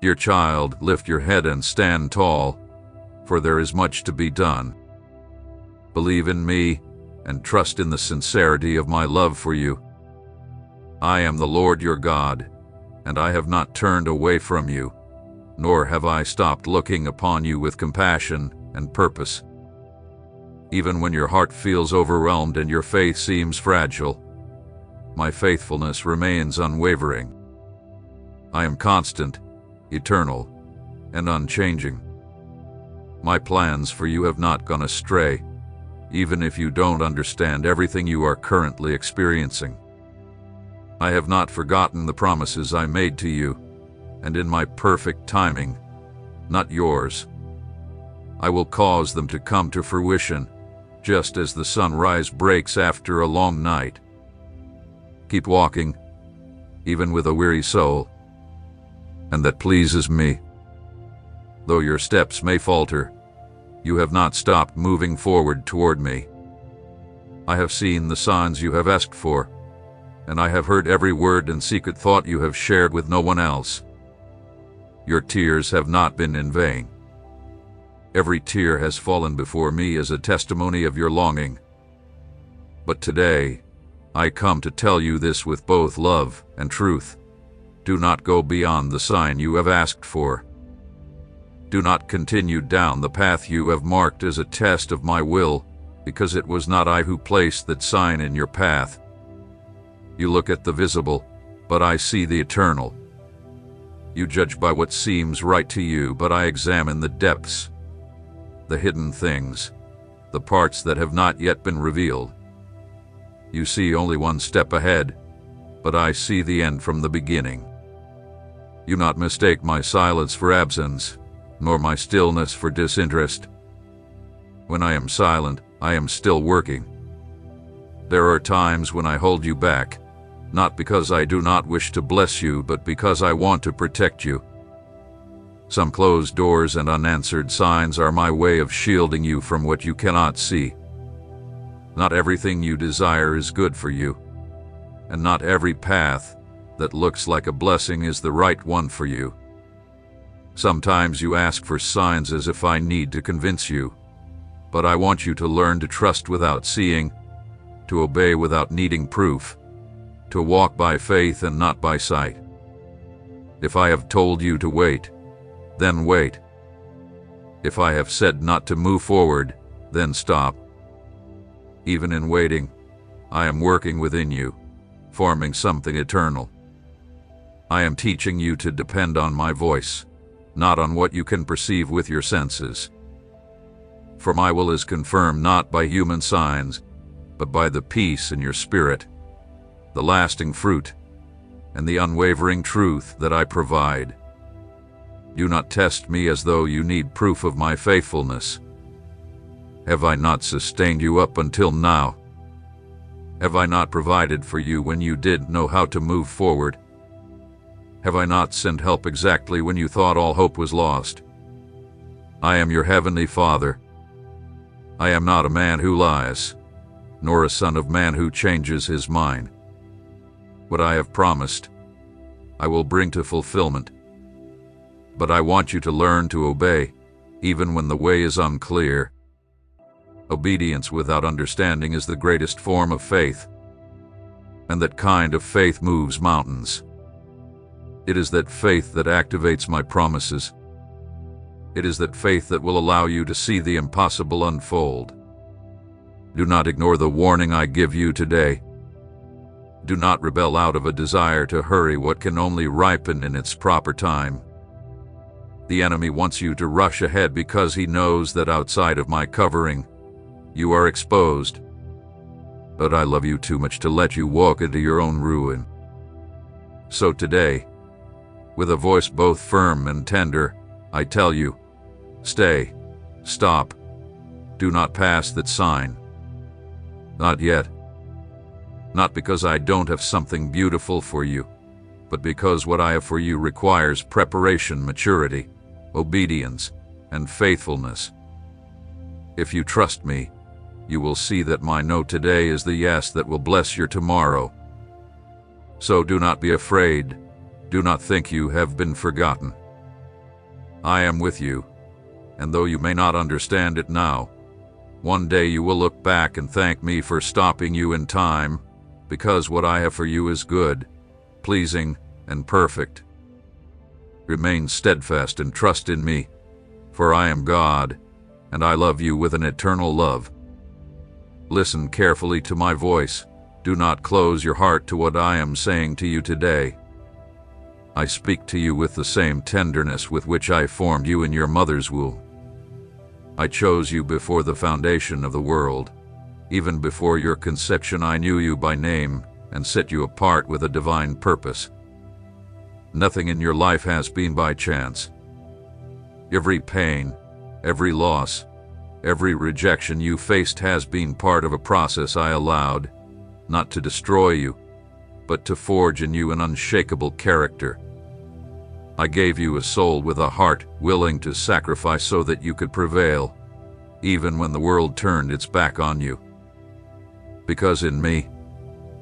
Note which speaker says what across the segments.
Speaker 1: Dear child, lift your head and stand tall, for there is much to be done. Believe in me and trust in the sincerity of my love for you. I am the Lord your God, and I have not turned away from you, nor have I stopped looking upon you with compassion and purpose. Even when your heart feels overwhelmed and your faith seems fragile, my faithfulness remains unwavering. I am constant, eternal, and unchanging. My plans for you have not gone astray, even if you don't understand everything you are currently experiencing. I have not forgotten the promises I made to you, and in my perfect timing, not yours, I will cause them to come to fruition, just as the sunrise breaks after a long night. Keep walking, even with a weary soul, and that pleases me. Though your steps may falter, you have not stopped moving forward toward me. I have seen the signs you have asked for, and I have heard every word and secret thought you have shared with no one else. Your tears have not been in vain. Every tear has fallen before me as a testimony of your longing. But today, I come to tell you this with both love and truth. Do not go beyond the sign you have asked for. Do not continue down the path you have marked as a test of my will, because it was not I who placed that sign in your path. You look at the visible, but I see the eternal. You judge by what seems right to you, but I examine the depths, the hidden things, the parts that have not yet been revealed. You see only one step ahead, but I see the end from the beginning. You not mistake my silence for absence, nor my stillness for disinterest. When I am silent, I am still working. There are times when I hold you back, not because I do not wish to bless you, but because I want to protect you. Some closed doors and unanswered signs are my way of shielding you from what you cannot see. Not everything you desire is good for you, and not every path that looks like a blessing is the right one for you. Sometimes you ask for signs as if I need to convince you, but I want you to learn to trust without seeing, to obey without needing proof, to walk by faith and not by sight. If I have told you to wait, then wait. If I have said not to move forward, then stop. Even in waiting, I am working within you, forming something eternal. I am teaching you to depend on my voice, not on what you can perceive with your senses. For my will is confirmed not by human signs, but by the peace in your spirit, the lasting fruit, and the unwavering truth that I provide. Do not test me as though you need proof of my faithfulness. Have I not sustained you up until now? Have I not provided for you when you did know how to move forward? Have I not sent help exactly when you thought all hope was lost? I am your heavenly Father. I am not a man who lies, nor a son of man who changes his mind. What I have promised, I will bring to fulfillment. But I want you to learn to obey, even when the way is unclear. Obedience without understanding is the greatest form of faith, and that kind of faith moves mountains. It is that faith that activates my promises. It is that faith that will allow you to see the impossible unfold. Do not ignore the warning I give you today. Do not rebel out of a desire to hurry what can only ripen in its proper time. The enemy wants you to rush ahead because he knows that outside of my covering, you are exposed. But I love you too much to let you walk into your own ruin. So today, with a voice both firm and tender, I tell you, stay, stop, do not pass that sign. Not yet. Not because I don't have something beautiful for you, but because what I have for you requires preparation, maturity, obedience, and faithfulness. If you trust me, you will see that my no today is the yes that will bless your tomorrow. So do not be afraid. Do not think you have been forgotten. I am with you, and though you may not understand it now, one day you will look back and thank me for stopping you in time, because what I have for you is good, pleasing, and perfect. Remain steadfast and trust in me, for I am God, and I love you with an eternal love. Listen carefully to my voice. Do not close your heart to what I am saying to you today. I speak to you with the same tenderness with which I formed you in your mother's womb. I chose you before the foundation of the world. Even before your conception I knew you by name and set you apart with a divine purpose. Nothing in your life has been by chance. Every pain, every loss, every rejection you faced has been part of a process I allowed, not to destroy you, but to forge in you an unshakable character. I gave you a soul with a heart willing to sacrifice so that you could prevail, even when the world turned its back on you. Because in me,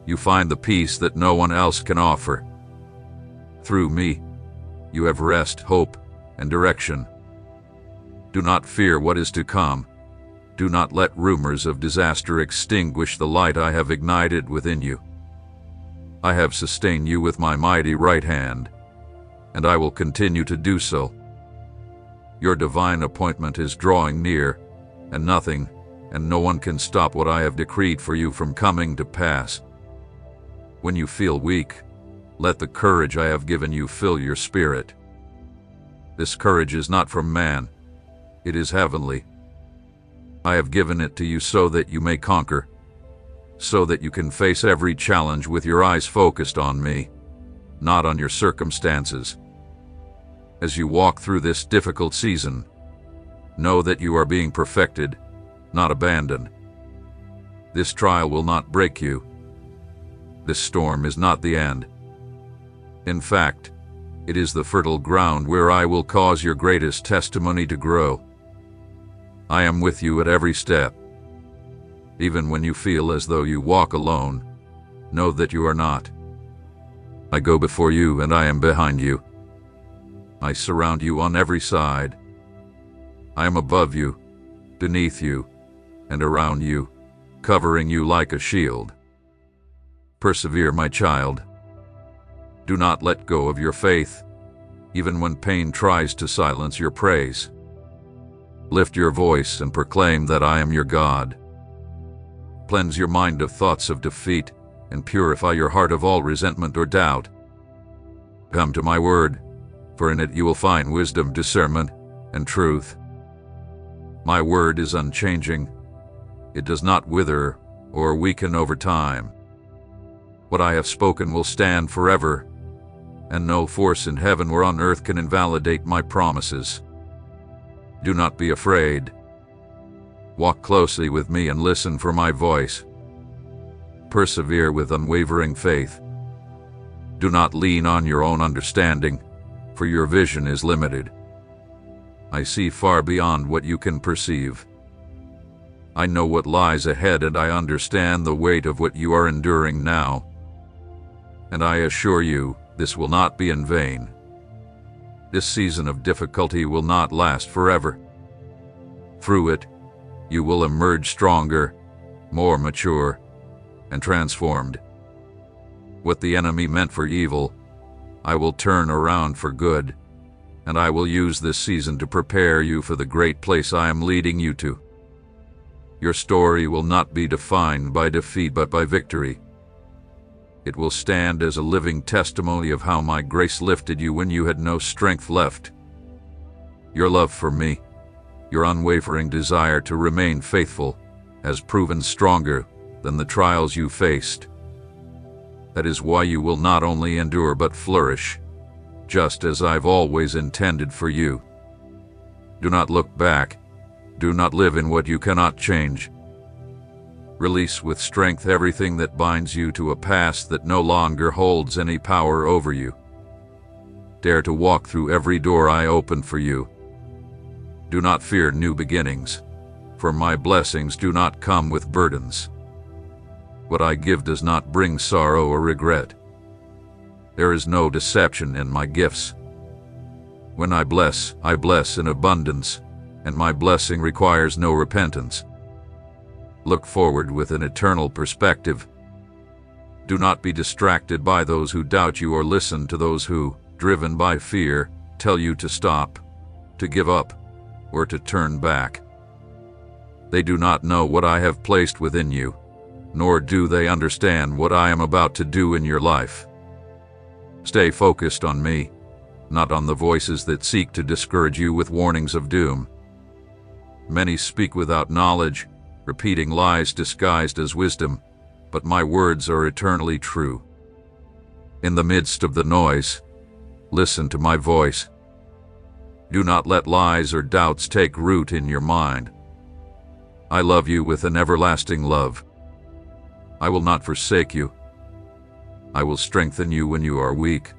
Speaker 1: you find the peace that no one else can offer. Through me, you have rest, hope, and direction. Do not fear what is to come. Do not let rumors of disaster extinguish the light I have ignited within you. I have sustained you with my mighty right hand, and I will continue to do so. Your divine appointment is drawing near, and nothing and no one can stop what I have decreed for you from coming to pass. When you feel weak, let the courage I have given you fill your spirit. This courage is not from man, it is heavenly. I have given it to you so that you may conquer, so that you can face every challenge with your eyes focused on me, not on your circumstances. As you walk through this difficult season, know that you are being perfected, not abandoned. This trial will not break you. This storm is not the end. In fact, it is the fertile ground where I will cause your greatest testimony to grow. I am with you at every step. Even when you feel as though you walk alone, know that you are not. I go before you and I am behind you. I surround you on every side. I am above you, beneath you, and around you, covering you like a shield. Persevere, my child. Do not let go of your faith, even when pain tries to silence your praise. Lift your voice and proclaim that I am your God. Cleanse your mind of thoughts of defeat and purify your heart of all resentment or doubt. Come to my word, for in it you will find wisdom, discernment, and truth. My word is unchanging. It does not wither or weaken over time. What I have spoken will stand forever, and no force in heaven or on earth can invalidate my promises. Do not be afraid. Walk closely with me and listen for my voice. Persevere with unwavering faith. Do not lean on your own understanding, for your vision is limited. I see far beyond what you can perceive. I know what lies ahead and I understand the weight of what you are enduring now. And I assure you, this will not be in vain. This season of difficulty will not last forever. Through it, you will emerge stronger, more mature, and transformed. What the enemy meant for evil, I will turn around for good, and I will use this season to prepare you for the great place I am leading you to. Your story will not be defined by defeat but by victory. It will stand as a living testimony of how my grace lifted you when you had no strength left. Your love for me, your unwavering desire to remain faithful, has proven stronger than the trials you faced. That is why you will not only endure but flourish, just as I've always intended for you. Do not look back. Do not live in what you cannot change. Release with strength everything that binds you to a past that no longer holds any power over you. Dare to walk through every door I open for you. Do not fear new beginnings, for my blessings do not come with burdens. What I give does not bring sorrow or regret. There is no deception in my gifts. When I bless in abundance, and my blessing requires no repentance. Look forward with an eternal perspective. Do not be distracted by those who doubt you or listen to those who, driven by fear, tell you to stop, to give up, or to turn back. They do not know what I have placed within you, nor do they understand what I am about to do in your life. Stay focused on me, not on the voices that seek to discourage you with warnings of doom. Many speak without knowledge, repeating lies disguised as wisdom, but my words are eternally true. In the midst of the noise, listen to my voice. Do not let lies or doubts take root in your mind. I love you with an everlasting love. I will not forsake you. I will strengthen you when you are weak.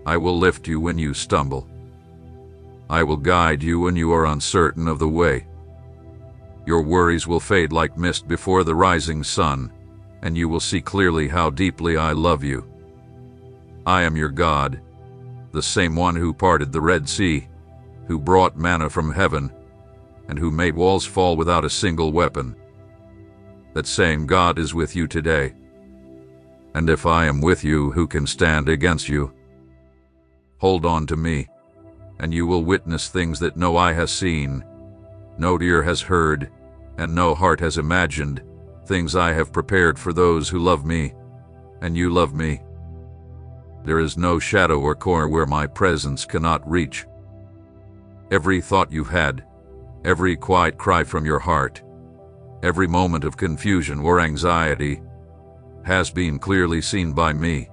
Speaker 1: I will lift you when you stumble. I will guide you when you are uncertain of the way. Your worries will fade like mist before the rising sun, and you will see clearly how deeply I love you. I am your God, the same one who parted the Red Sea, who brought manna from heaven, and who made walls fall without a single weapon. That same God is with you today. And if I am with you, who can stand against you? Hold on to me, and you will witness things that no eye has seen, no ear has heard, and no heart has imagined, things I have prepared for those who love me, and you love me. There is no shadow or corner where my presence cannot reach. Every thought you've had, every quiet cry from your heart, every moment of confusion or anxiety has been clearly seen by me.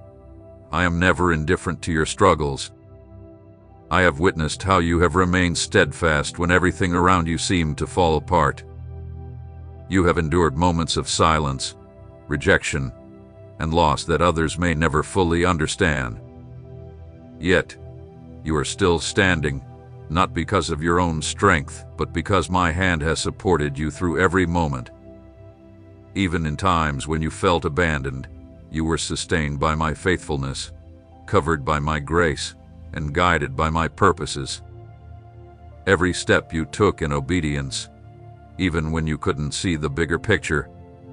Speaker 1: I am never indifferent to your struggles. I have witnessed how you have remained steadfast when everything around you seemed to fall apart. You have endured moments of silence, rejection, and loss that others may never fully understand. Yet, you are still standing, not because of your own strength, but because my hand has supported you through every moment. Even in times when you felt abandoned, you were sustained by my faithfulness, covered by my grace, and guided by my purposes. Every step you took in obedience, even when you couldn't see the bigger picture,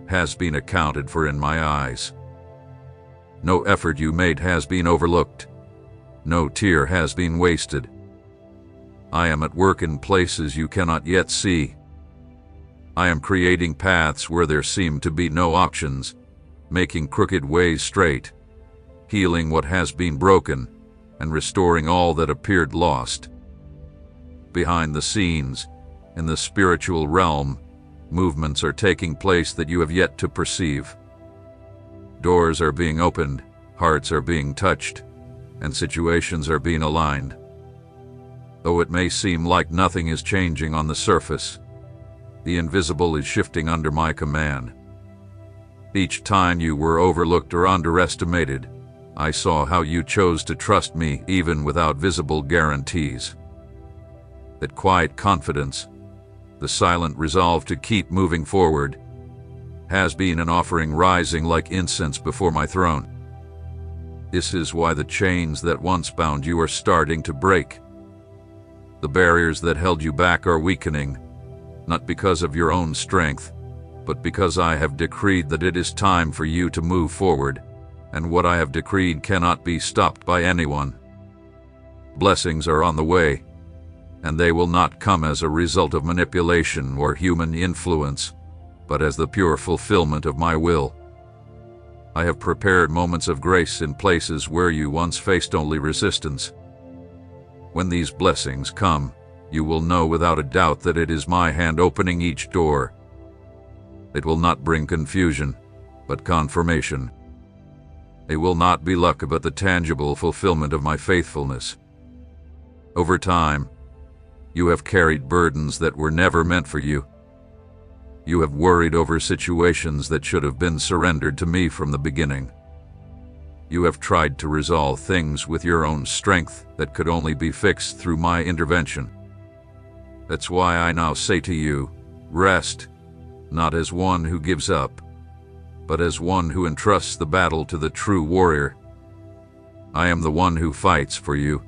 Speaker 1: has been accounted for in my eyes. No effort you made has been overlooked. No tear has been wasted. I am at work in places you cannot yet see. I am creating paths where there seem to be no options, making crooked ways straight, healing what has been broken, and restoring all that appeared lost. Behind the scenes, in the spiritual realm, movements are taking place that you have yet to perceive. Doors are being opened, hearts are being touched, and situations are being aligned. Though it may seem like nothing is changing on the surface, the invisible is shifting under my command. Each time you were overlooked or underestimated, I saw how you chose to trust me even without visible guarantees. That quiet confidence, the silent resolve to keep moving forward, has been an offering rising like incense before my throne. This is why the chains that once bound you are starting to break. The barriers that held you back are weakening, not because of your own strength, but because I have decreed that it is time for you to move forward, and what I have decreed cannot be stopped by anyone. Blessings are on the way, and they will not come as a result of manipulation or human influence, but as the pure fulfillment of my will. I have prepared moments of grace in places where you once faced only resistance. When these blessings come, you will know without a doubt that it is my hand opening each door. It will not bring confusion, but confirmation. It will not be luck, but the tangible fulfillment of my faithfulness. Over time, you have carried burdens that were never meant for you. You have worried over situations that should have been surrendered to me from the beginning. You have tried to resolve things with your own strength that could only be fixed through my intervention. That's why I now say to you, rest, not as one who gives up, but as one who entrusts the battle to the true warrior. I am the one who fights for you.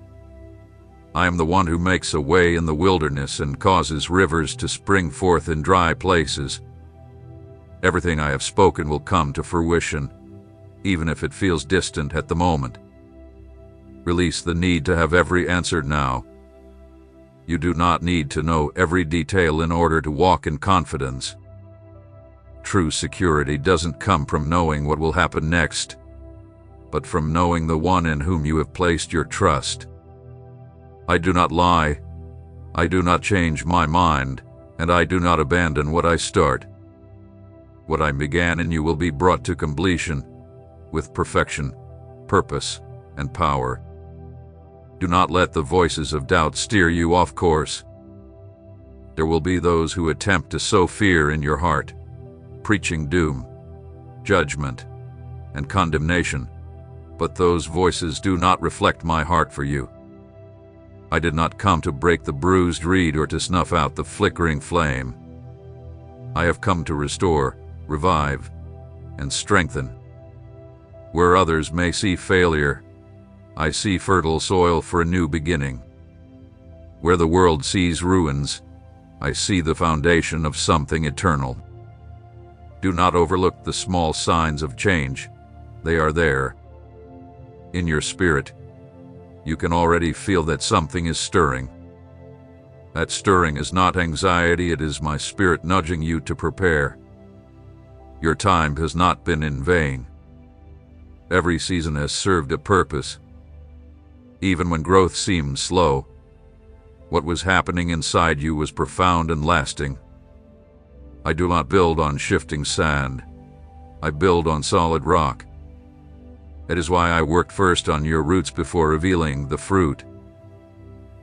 Speaker 1: I am the one who makes a way in the wilderness and causes rivers to spring forth in dry places. Everything I have spoken will come to fruition, even if it feels distant at the moment. Release the need to have every answer now. You do not need to know every detail in order to walk in confidence. True security doesn't come from knowing what will happen next, but from knowing the one in whom you have placed your trust. I do not lie, I do not change my mind, and I do not abandon what I start. What I began in you will be brought to completion, with perfection, purpose, and power. Do not let the voices of doubt steer you off course. There will be those who attempt to sow fear in your heart, preaching doom, judgment, and condemnation, but those voices do not reflect my heart for you. I did not come to break the bruised reed or to snuff out the flickering flame. I have come to restore, revive, and strengthen. Where others may see failure, I see fertile soil for a new beginning. Where the world sees ruins, I see the foundation of something eternal. Do not overlook the small signs of change. They are there. In your spirit, you can already feel that something is stirring. That stirring is not anxiety, it is my spirit nudging you to prepare. Your time has not been in vain. Every season has served a purpose. Even when growth seemed slow, what was happening inside you was profound and lasting. I do not build on shifting sand. I build on solid rock. It is why I worked first on your roots before revealing the fruit.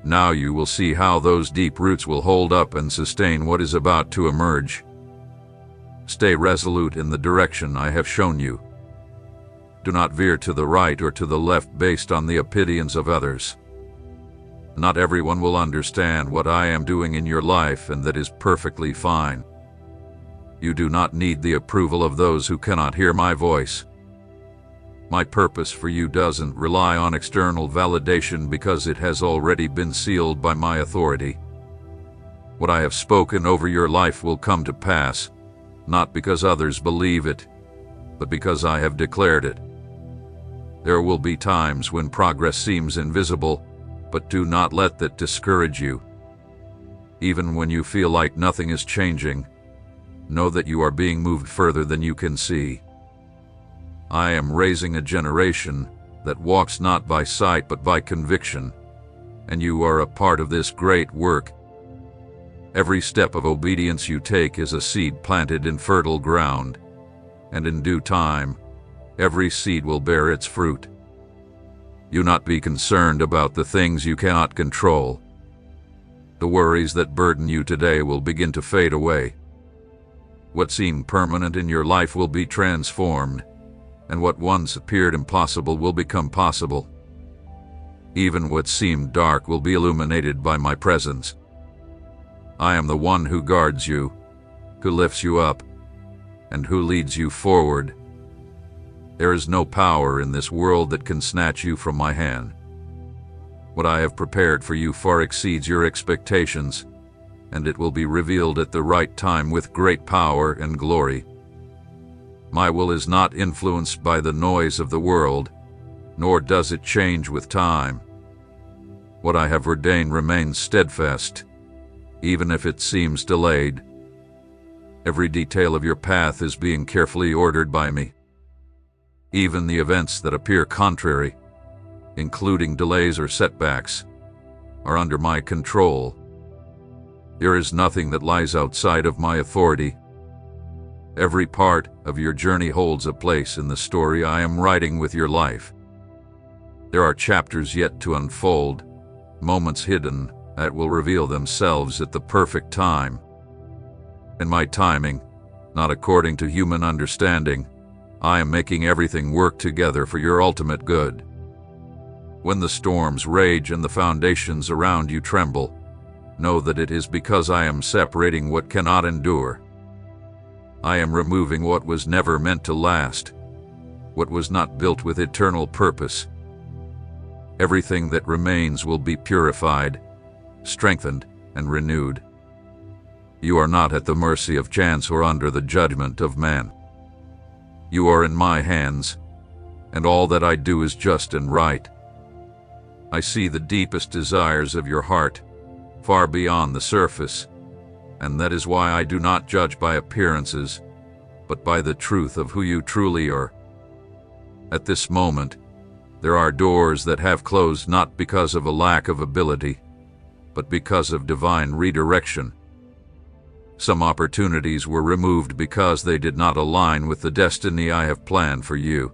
Speaker 1: Now you will see how those deep roots will hold up and sustain what is about to emerge. Stay resolute in the direction I have shown you. Do not veer to the right or to the left based on the opinions of others. Not everyone will understand what I am doing in your life, and that is perfectly fine. You do not need the approval of those who cannot hear my voice. My purpose for you doesn't rely on external validation because it has already been sealed by my authority. What I have spoken over your life will come to pass, not because others believe it, but because I have declared it. There will be times when progress seems invisible, but do not let that discourage you. Even when you feel like nothing is changing, know that you are being moved further than you can see. I am raising a generation that walks not by sight but by conviction, and you are a part of this great work. Every step of obedience you take is a seed planted in fertile ground, and in due time, every seed will bear its fruit. Do not be concerned about the things you cannot control. The worries that burden you today will begin to fade away. What seemed permanent in your life will be transformed, and what once appeared impossible will become possible. Even what seemed dark will be illuminated by my presence. I am the one who guards you, who lifts you up, and who leads you forward. There is no power in this world that can snatch you from my hand. What I have prepared for you far exceeds your expectations, and it will be revealed at the right time with great power and glory. My will is not influenced by the noise of the world, nor does it change with time. What I have ordained remains steadfast, even if it seems delayed. Every detail of your path is being carefully ordered by me. Even the events that appear contrary, including delays or setbacks, are under my control. There is nothing that lies outside of my authority. Every part of your journey holds a place in the story I am writing with your life. There are chapters yet to unfold, moments hidden that will reveal themselves at the perfect time. In my timing, not according to human understanding, I am making everything work together for your ultimate good. When the storms rage and the foundations around you tremble, know that it is because I am separating what cannot endure. I am removing what was never meant to last, what was not built with eternal purpose. Everything that remains will be purified, strengthened, and renewed. You are not at the mercy of chance or under the judgment of man. You are in my hands, and all that I do is just and right. I see the deepest desires of your heart, far beyond the surface, and that is why I do not judge by appearances, but by the truth of who you truly are. At this moment, there are doors that have closed not because of a lack of ability, but because of divine redirection. Some opportunities were removed because they did not align with the destiny I have planned for you.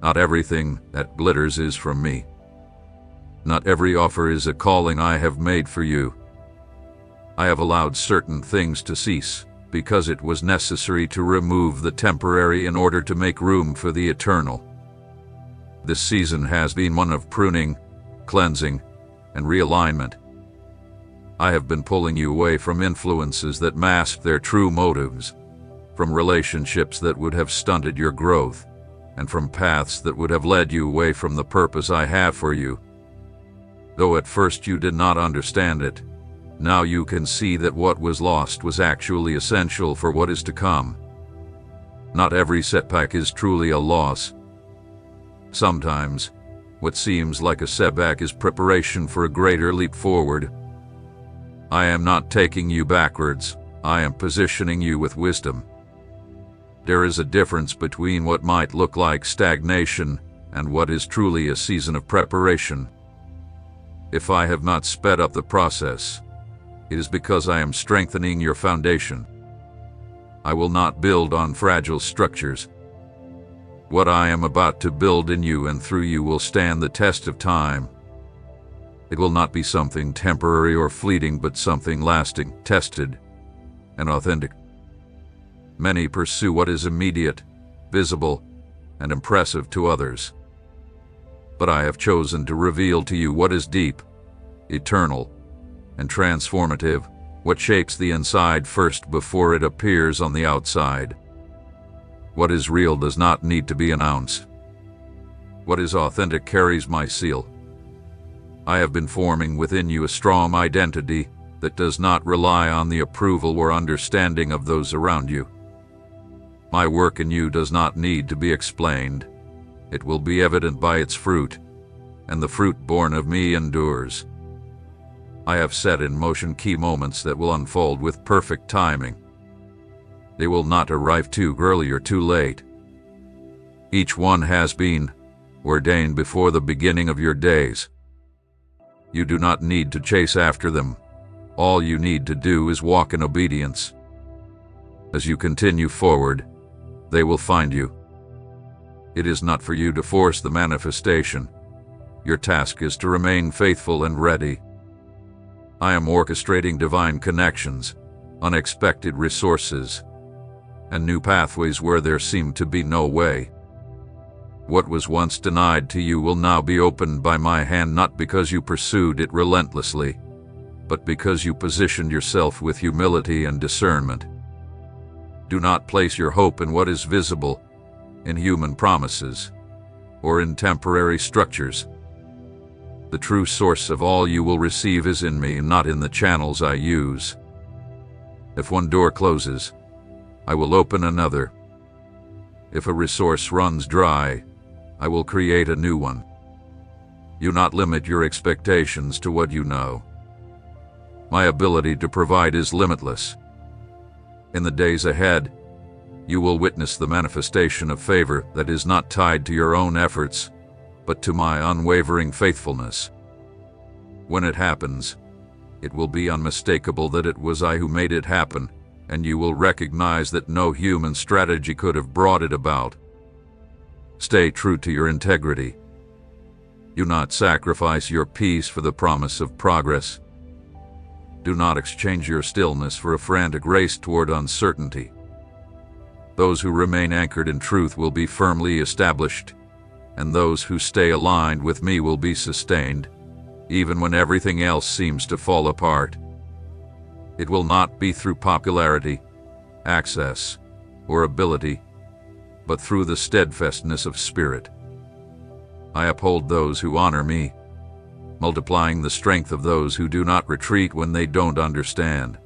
Speaker 1: Not everything that glitters is from me. Not every offer is a calling I have made for you. I have allowed certain things to cease because it was necessary to remove the temporary in order to make room for the eternal. This season has been one of pruning, cleansing, and realignment. I have been pulling you away from influences that masked their true motives, from relationships that would have stunted your growth, and from paths that would have led you away from the purpose I have for you. Though at first you did not understand it, now you can see that what was lost was actually essential for what is to come. Not every setback is truly a loss. Sometimes, what seems like a setback is preparation for a greater leap forward. I am not taking you backwards, I am positioning you with wisdom. There is a difference between what might look like stagnation and what is truly a season of preparation. If I have not sped up the process, it is because I am strengthening your foundation. I will not build on fragile structures. What I am about to build in you and through you will stand the test of time. It will not be something temporary or fleeting, but something lasting, tested, and authentic. Many pursue what is immediate, visible, and impressive to others. But I have chosen to reveal to you what is deep, eternal, and transformative, what shapes the inside first before it appears on the outside. What is real does not need to be announced. What is authentic carries my seal. I have been forming within you a strong identity that does not rely on the approval or understanding of those around you. My work in you does not need to be explained. It will be evident by its fruit, and the fruit born of me endures. I have set in motion key moments that will unfold with perfect timing. They will not arrive too early or too late. Each one has been ordained before the beginning of your days. You do not need to chase after them. All you need to do is walk in obedience. As you continue forward, they will find you. It is not for you to force the manifestation. Your task is to remain faithful and ready. I am orchestrating divine connections, unexpected resources, and new pathways where there seemed to be no way. What was once denied to you will now be opened by my hand, not because you pursued it relentlessly, but because you positioned yourself with humility and discernment. Do not place your hope in what is visible, in human promises, or in temporary structures. The true source of all you will receive is in me, not in the channels I use. If one door closes, I will open another. If a resource runs dry, I will create a new one. Do not limit your expectations to what you know. My ability to provide is limitless. In the days ahead, you will witness the manifestation of favor that is not tied to your own efforts, but to my unwavering faithfulness. When it happens, it will be unmistakable that it was I who made it happen, and you will recognize that no human strategy could have brought it about. Stay true to your integrity. Do not sacrifice your peace for the promise of progress. Do not exchange your stillness for a frantic race toward uncertainty. Those who remain anchored in truth will be firmly established, and those who stay aligned with me will be sustained, even when everything else seems to fall apart. It will not be through popularity, access, or ability, but through the steadfastness of spirit. I uphold those who honor me, multiplying the strength of those who do not retreat when they don't understand.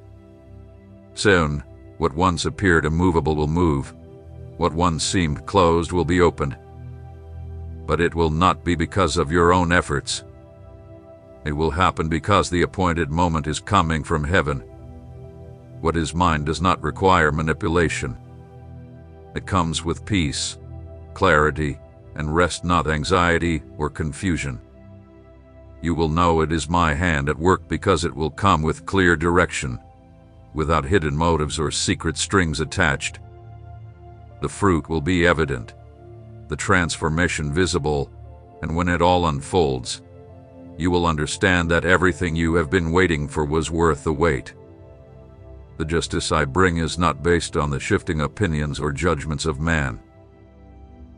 Speaker 1: Soon, what once appeared immovable will move. What once seemed closed will be opened. But it will not be because of your own efforts. It will happen because the appointed moment is coming from heaven. What is mine does not require manipulation. It comes with peace, clarity, and rest, not anxiety or confusion. You will know it is my hand at work because it will come with clear direction, without hidden motives or secret strings attached. The fruit will be evident, the transformation visible, and when it all unfolds, you will understand that everything you have been waiting for was worth the wait. The justice I bring is not based on the shifting opinions or judgments of man.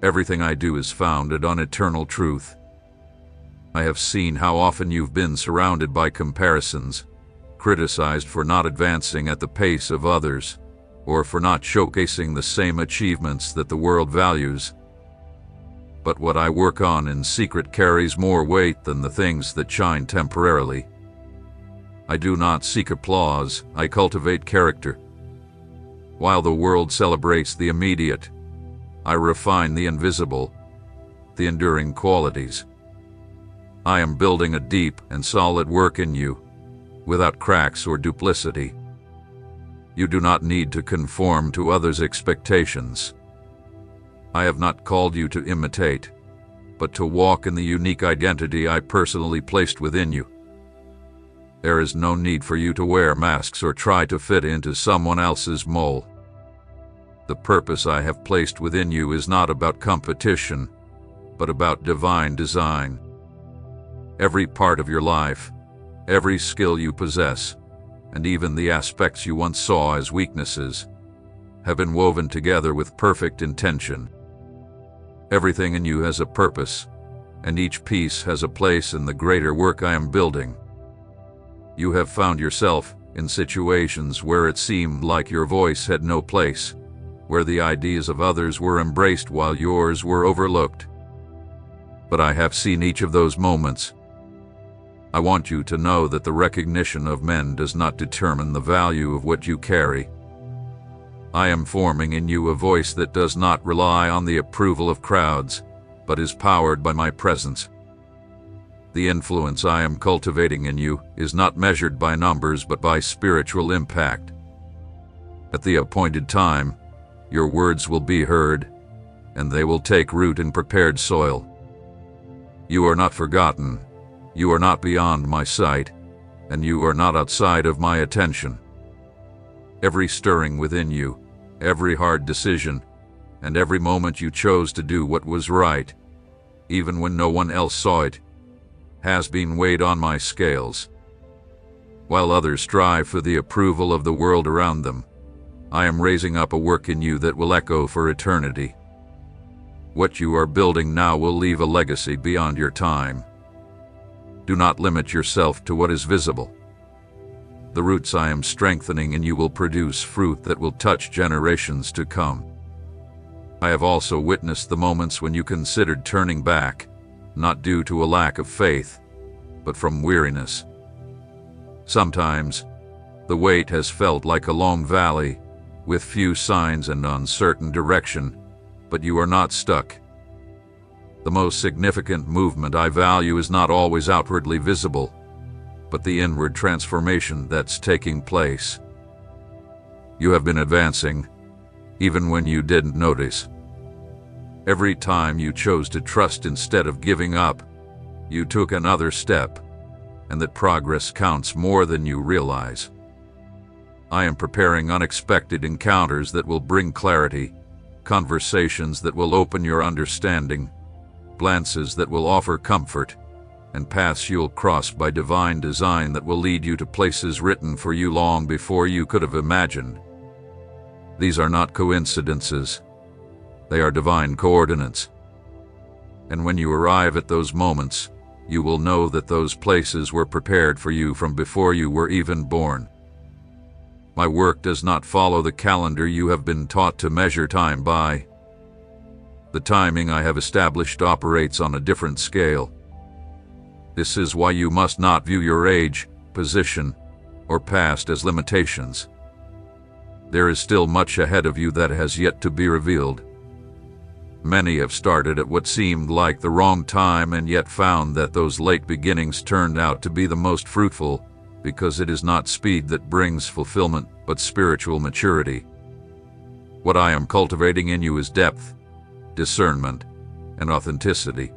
Speaker 1: Everything I do is founded on eternal truth. I have seen how often you've been surrounded by comparisons, criticized for not advancing at the pace of others, or for not showcasing the same achievements that the world values. But what I work on in secret carries more weight than the things that shine temporarily. I do not seek applause, I cultivate character. While the world celebrates the immediate, I refine the invisible, the enduring qualities. I am building a deep and solid work in you, without cracks or duplicity. You do not need to conform to others' expectations. I have not called you to imitate, but to walk in the unique identity I personally placed within you. There is no need for you to wear masks or try to fit into someone else's mold. The purpose I have placed within you is not about competition, but about divine design. Every part of your life, every skill you possess, and even the aspects you once saw as weaknesses, have been woven together with perfect intention. Everything in you has a purpose, and each piece has a place in the greater work I am building. You have found yourself in situations where it seemed like your voice had no place, where the ideas of others were embraced while yours were overlooked. But I have seen each of those moments. I want you to know that the recognition of men does not determine the value of what you carry. I am forming in you a voice that does not rely on the approval of crowds, but is powered by my presence. The influence I am cultivating in you is not measured by numbers but by spiritual impact. At the appointed time, your words will be heard, and they will take root in prepared soil. You are not forgotten, you are not beyond my sight, and you are not outside of my attention. Every stirring within you, every hard decision, and every moment you chose to do what was right, even when no one else saw it, has been weighed on my scales. While others strive for the approval of the world around them, I am raising up a work in you that will echo for eternity. What you are building now will leave a legacy beyond your time. Do not limit yourself to what is visible. The roots I am strengthening in you will produce fruit that will touch generations to come. I have also witnessed the moments when you considered turning back, not due to a lack of faith, but from weariness. Sometimes, the weight has felt like a long valley, with few signs and uncertain direction, but you are not stuck. The most significant movement I value is not always outwardly visible, but the inward transformation that's taking place. You have been advancing, even when you didn't notice. Every time you chose to trust instead of giving up, you took another step, and that progress counts more than you realize. I am preparing unexpected encounters that will bring clarity, conversations that will open your understanding, glances that will offer comfort, and paths you'll cross by divine design that will lead you to places written for you long before you could have imagined. These are not coincidences. They are divine coordinates. And when you arrive at those moments, you will know that those places were prepared for you from before you were even born. My work does not follow the calendar you have been taught to measure time by. The The timing I have established operates on a different scale. This is why you must not view your age, position, or past as limitations. There is still much ahead of you that has yet to be revealed. Many have started at what seemed like the wrong time and yet found that those late beginnings turned out to be the most fruitful, because it is not speed that brings fulfillment, but spiritual maturity. What I am cultivating in you is depth, discernment, and authenticity.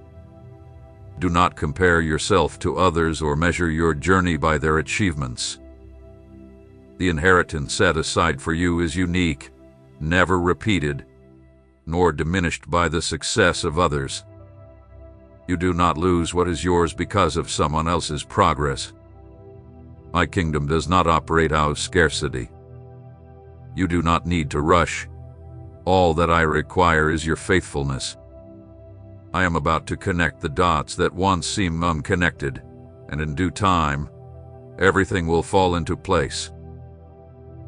Speaker 1: Do not compare yourself to others or measure your journey by their achievements. The inheritance set aside for you is unique, never repeated, nor diminished by the success of others. You do not lose what is yours because of someone else's progress. My kingdom does not operate out of scarcity. You do not need to rush. All that I require is your faithfulness. I am about to connect the dots that once seemed unconnected, and in due time, everything will fall into place.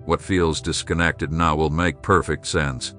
Speaker 1: What feels disconnected now will make perfect sense.